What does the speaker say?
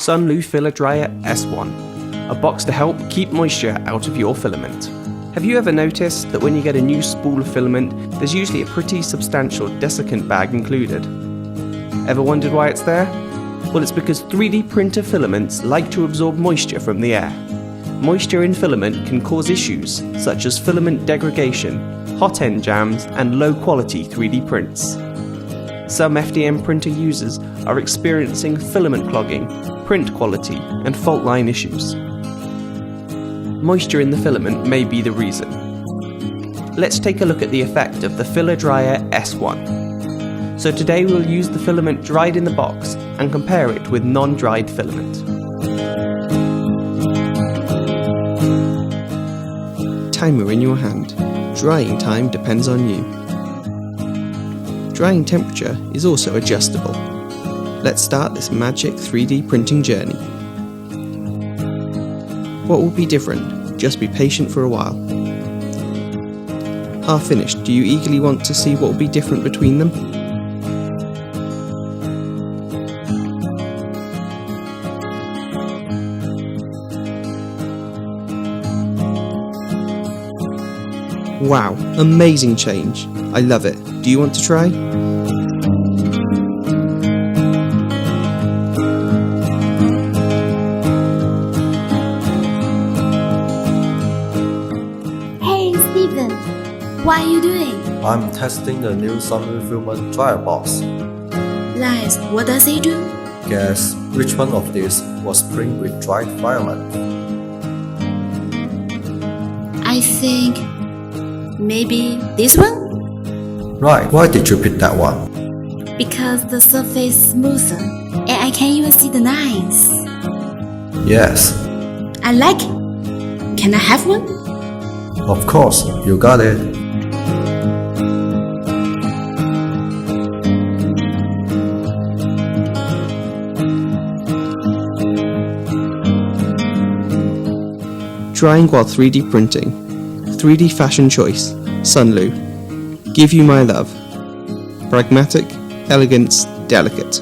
Sunlu FilaDryer S1, a box to help keep moisture out of your filament. Have you ever noticed that when you get a new spool of filament, there's usually a pretty substantial desiccant bag included? Ever wondered why it's there? Well, it's because 3D printer filaments like to absorb moisture from the air. Moisture in filament can cause issues such as filament degradation, hot end jams, and low quality 3D prints. Some FDM printer users are experiencing filament clogging, print quality, and fault line issues. Moisture in the filament may be the reason. Let's take a look at the effect of the FilaDryer S1. So today we'll use the filament dried in the box and compare it with non-dried filament. Timer in your hand. Drying time depends on you. Drying temperature is also adjustable. Let's start this magic 3D printing journey. What will be different? Just be patient for a while. Half finished, do you eagerly want to see what will be different between them? Wow, amazing change. I love it. Do you want to try? Hey Steven, what are you doing? I'm testing the new Sunlu Filament dryer box. Nice, what does it do? Guess which one of these was printed with dried filament? I think maybe this one? Right, why did you pick that one? Because the surface is smoother and I can even see the lines. Yes, I like it. Can I have one? of course, you got it. Drying while 3D printing. 3D fashion choice. Sunlu. Give you my love. Pragmatic, elegance, delicate.